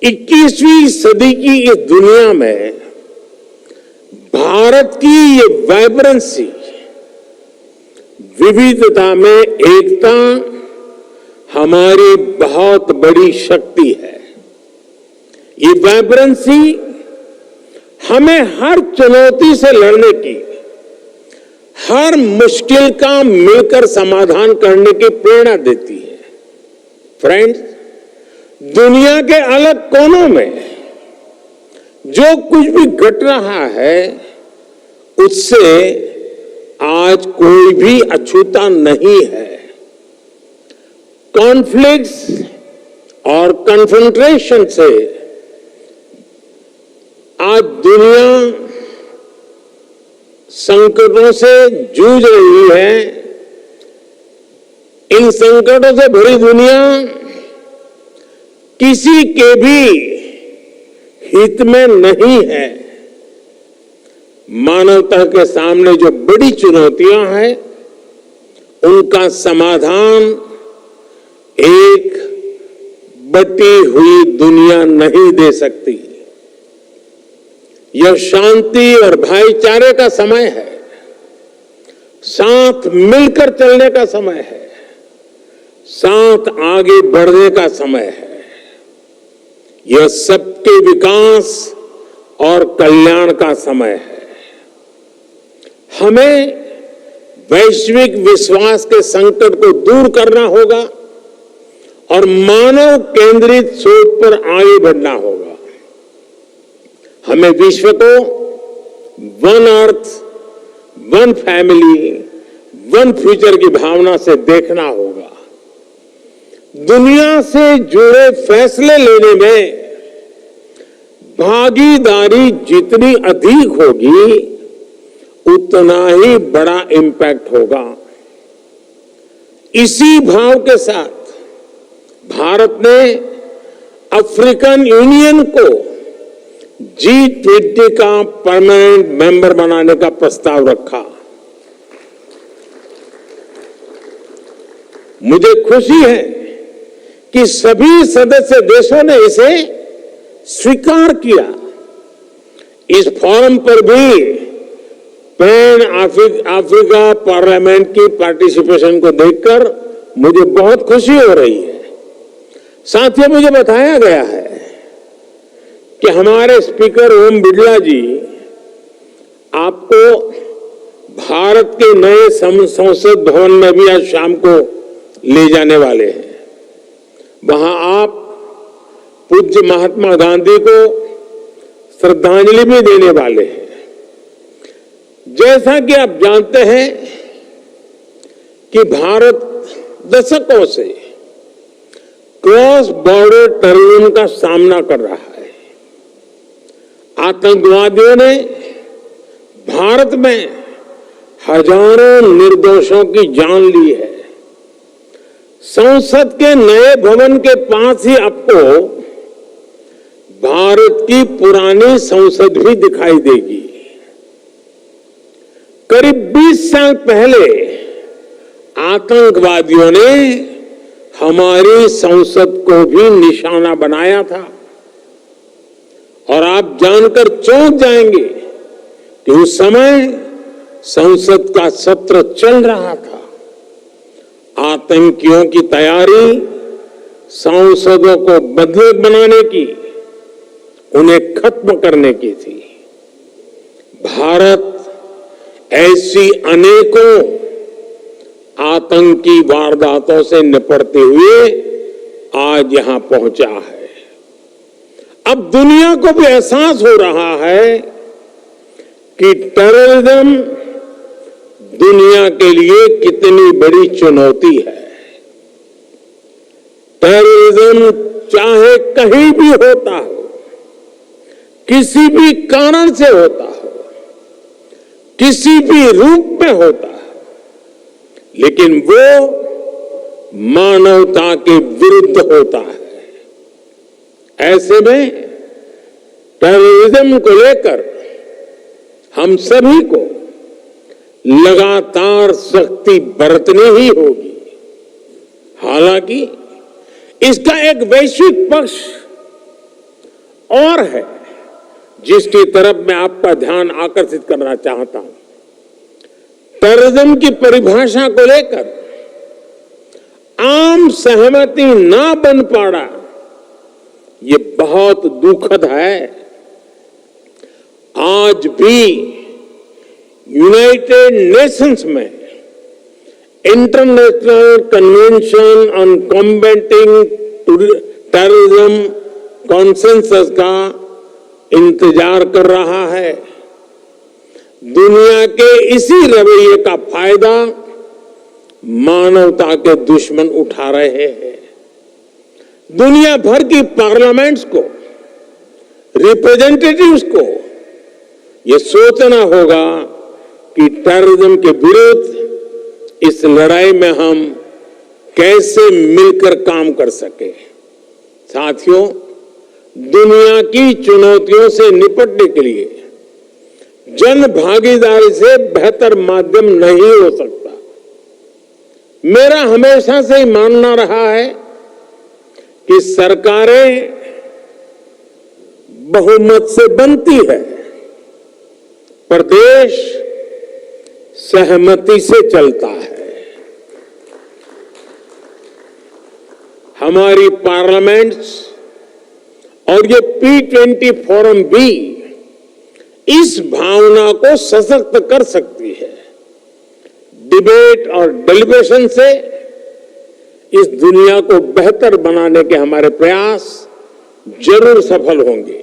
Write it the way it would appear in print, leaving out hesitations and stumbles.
21वीं सदी की इस दुनिया में भारत की ये वाइब्रेंसी, विविधता में एकता हमारी बहुत बड़ी शक्ति है। ये वाइब्रेंसी हमें हर चुनौती से लड़ने की, हर मुश्किल का मिलकर समाधान करने की प्रेरणा देती है। फ्रेंड्स, दुनिया के अलग कोनों में जो कुछ भी घट रहा है उससे आज कोई भी अछूता नहीं है। कॉन्फ्लिक्ट्स और कन्फ्रंटेशन से आज दुनिया संकटों से जूझ रही है। इन संकटों से भरी दुनिया किसी के भी हित में नहीं है। मानवता के सामने जो बड़ी चुनौतियां हैं उनका समाधान एक बटी हुई दुनिया नहीं दे सकती। यह शांति और भाईचारे का समय है, साथ मिलकर चलने का समय है, साथ आगे बढ़ने का समय है। यह सबके विकास और कल्याण का समय है। हमें वैश्विक विश्वास के संकट को दूर करना होगा और मानव केंद्रित सोच पर आगे बढ़ना होगा। हमें विश्व को one earth, one family, one future की भावना से देखना होगा। दुनिया से जुड़े फैसले लेने में भागीदारी जितनी अधिक होगी उतना ही बड़ा इम्पैक्ट होगा। इसी भाव के साथ भारत ने अफ्रीकन यूनियन को G20 का परमानेंट मेंबर बनाने का प्रस्ताव रखा। मुझे खुशी है कि सभी सदस्य देशों ने इसे स्वीकार किया। इस फोरम पर भी पैन अफ्रीका पार्लियामेंट की पार्टिसिपेशन को देखकर मुझे बहुत खुशी हो रही है। साथियों, मुझे बताया गया है कि हमारे स्पीकर ओम बिड़ला जी आपको भारत के नए संसद भवन में भी आज शाम को ले जाने वाले हैं। वहां आप पूज्य महात्मा गांधी को श्रद्धांजलि भी देने वाले हैं। जैसा कि आप जानते हैं कि भारत दशकों से क्रॉस बॉर्डर टेररिज्म का सामना कर रहा है। आतंकवादियों ने भारत में हजारों निर्दोषों की जान ली है। संसद के नए भवन के पास ही आपको भारत की पुरानी संसद भी दिखाई देगी। करीब 20 साल पहले आतंकवादियों ने हमारी संसद को भी निशाना बनाया था और आप जानकर चौंक जाएंगे कि उस समय संसद का सत्र चल रहा था। आतंकियों की तैयारी सांसदों को बदले बनाने की, उन्हें खत्म करने की थी। भारत ऐसी अनेकों आतंकी वारदातों से निपटते हुए आज यहां पहुंचा है। अब दुनिया को भी एहसास हो रहा है कि टेररिज्म दुनिया के लिए कितनी बड़ी चुनौती है। टेररिज्म चाहे कहीं भी होता हो, किसी भी कारण से होता हो, किसी भी रूप में होता है, लेकिन वो मानवता के विरुद्ध होता है। ऐसे में टेररिज्म को लेकर हम सभी को लगातार सख्ती बरतनी ही होगी। हालांकि इसका एक वैश्विक पक्ष और है जिसकी तरफ मैं आपका ध्यान आकर्षित करना चाहता हूं। टेररिज्म की परिभाषा को लेकर आम सहमति ना बन पाना, ये बहुत दुखद है। आज भी यूनाइटेड नेशंस में international convention on combating terrorism consensus का इंतजार कर रहा है। दुनिया के इसी रवैये का फायदा मानवता के दुश्मन उठा रहे हैं। दुनिया भर की पार्लियामेंट्स को, रिप्रेजेंटेटिव्स को यह सोचना होगा कि टेररिज्म के विरुद्ध इस लड़ाई में हम कैसे मिलकर काम कर सके। साथियों, दुनिया की चुनौतियों से निपटने के लिए जन भागीदारी से बेहतर माध्यम नहीं हो सकता। मेरा हमेशा से ही मानना रहा है कि सरकारें बहुमत से बनती है, पर देश सहमति से चलता है। हमारी पार्लियामेंट्स और ये P20 फोरम भी इस भावना को सशक्त कर सकती है। डिबेट और डेलिब्रेशन से इस दुनिया को बेहतर बनाने के हमारे प्रयास जरूर सफल होंगे।